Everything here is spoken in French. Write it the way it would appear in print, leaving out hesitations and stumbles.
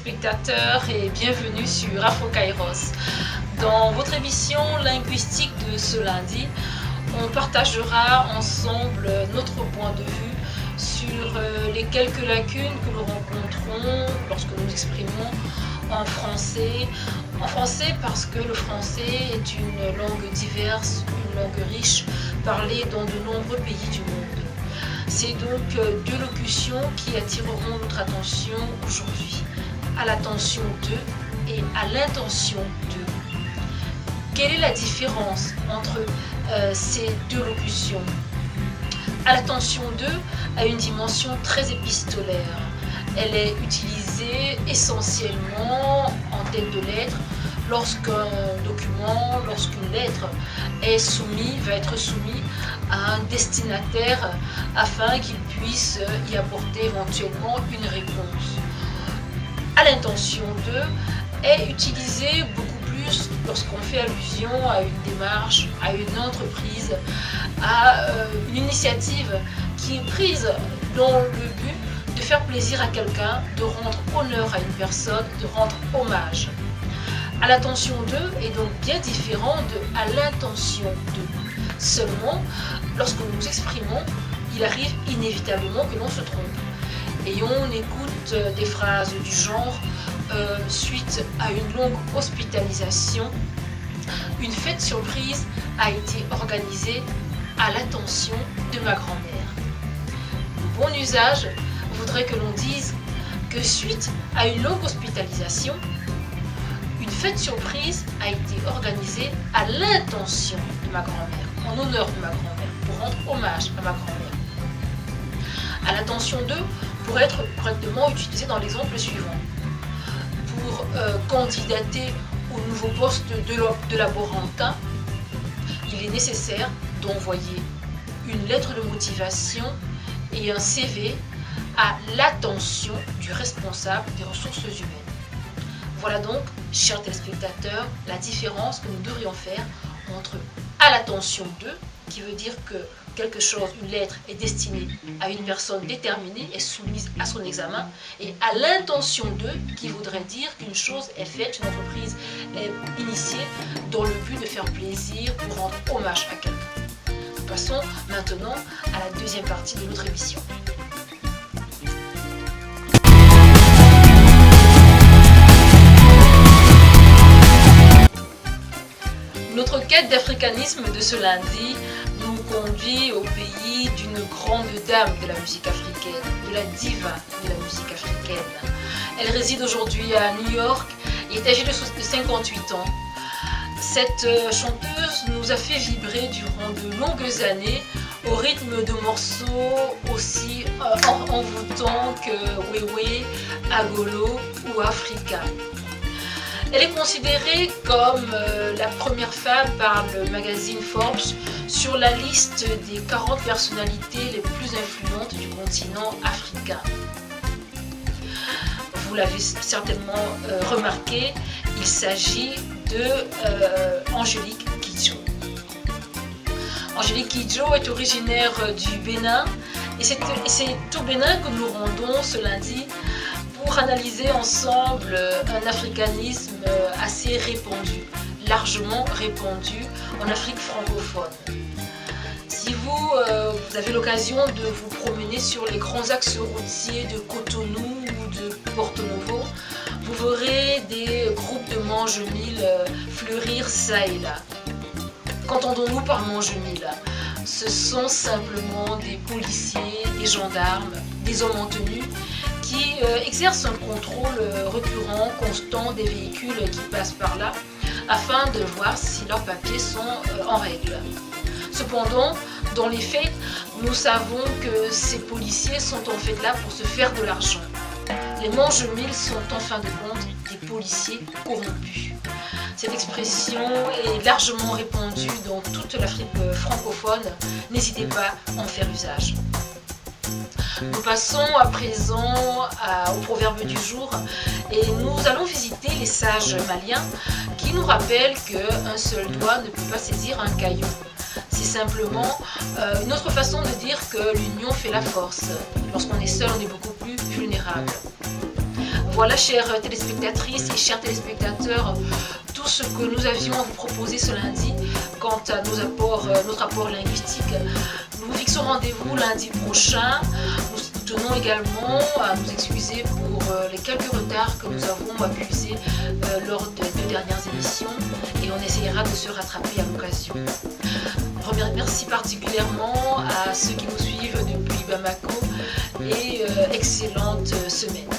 téléspectateurs et bienvenue sur Afro-Kairos. Dans votre émission linguistique de ce lundi, on partagera ensemble notre point de vue sur les quelques lacunes que nous rencontrons lorsque nous exprimons en français. En français parce que le français est une langue diverse, une langue riche, parlée dans de nombreux pays du monde. C'est donc deux locutions qui attireront notre attention aujourd'hui, à l'attention de et à l'intention de. Quelle est la différence entre ces deux locutions? À l'attention de a une dimension très épistolaire. Elle est utilisée essentiellement en tête de lettre lorsqu'un document, lorsqu'une lettre va être soumise à un destinataire afin qu'il puisse y apporter éventuellement une réponse. À l'intention de est utilisée beaucoup plus lorsqu'on fait allusion à une démarche, à une entreprise, à une initiative qui est prise dans le but de faire plaisir à quelqu'un, de rendre honneur à une personne, de rendre hommage. À l'attention de est donc bien différent de à l'intention de. Seulement, lorsque nous nous exprimons, il arrive inévitablement que l'on se trompe. Et on écoute des phrases du genre suite à une longue hospitalisation, une fête surprise a été organisée à l'attention de ma grand-mère. Le bon usage voudrait que l'on dise que suite à une longue hospitalisation, une fête surprise a été organisée à l'intention de ma grand-mère, en honneur de ma grand-mère, pour rendre hommage à ma grand-mère. À l'attention de pourrait être correctement utilisé dans l'exemple suivant. Pour candidater au nouveau poste de laborantin, il est nécessaire d'envoyer une lettre de motivation et un CV à l'attention du responsable des ressources humaines. Voilà donc, chers téléspectateurs, la différence que nous devrions faire entre à l'attention de, qui veut dire que quelque chose, une lettre est destinée à une personne déterminée, est soumise à son examen, et à l'intention de, qui voudrait dire qu'une chose est faite, une entreprise est initiée dans le but de faire plaisir, pour rendre hommage à quelqu'un. Nous passons maintenant à la deuxième partie de notre émission. Notre quête d'africanisme de ce lundi nous conduit au pays d'une grande dame de la musique africaine, de la diva de la musique africaine. Elle réside aujourd'hui à New York et est âgée de 58 ans. Cette chanteuse nous a fait vibrer durant de longues années au rythme de morceaux aussi envoûtants que Wewe, Agolo ou Africa. Elle est considérée comme la première femme par le magazine Forbes sur la liste des 40 personnalités les plus influentes du continent africain. Vous l'avez certainement remarqué, il s'agit de Angélique Kidjo. Angélique Kidjo est originaire du Bénin et c'est au Bénin que nous rendons ce lundi pour analyser ensemble un africanisme assez répandu, largement répandu en Afrique francophone. Si vous avez l'occasion de vous promener sur les grands axes routiers de Cotonou ou de Porto Novo, vous verrez des groupes de mangemilles fleurir ça et là. Qu'entendons-nous par mangemilles? Ce sont simplement des policiers, des gendarmes, des hommes en tenue qui exercent un contrôle récurrent, constant des véhicules qui passent par là afin de voir si leurs papiers sont en règle. Cependant, dans les faits, nous savons que ces policiers sont en fait là pour se faire de l'argent. Les mangemilles sont en fin de compte des policiers corrompus. Cette expression est largement répandue dans toute l'Afrique francophone. N'hésitez pas à en faire usage. Nous passons à présent au proverbe du jour et nous allons visiter les sages maliens qui nous rappellent qu'un seul doigt ne peut pas saisir un caillou. C'est simplement une autre façon de dire que l'union fait la force. Lorsqu'on est seul, on est beaucoup plus vulnérable. Voilà, chères téléspectatrices et chers téléspectateurs, tout ce que nous avions à vous proposer ce lundi quant à notre apport linguistique. Nous vous fixons rendez-vous lundi prochain. Nous tenons également à nous excuser pour les quelques retards que nous avons accusés lors des 2 dernières émissions, et on essayera de se rattraper à l'occasion. Merci particulièrement à ceux qui nous suivent depuis Bamako et excellente semaine.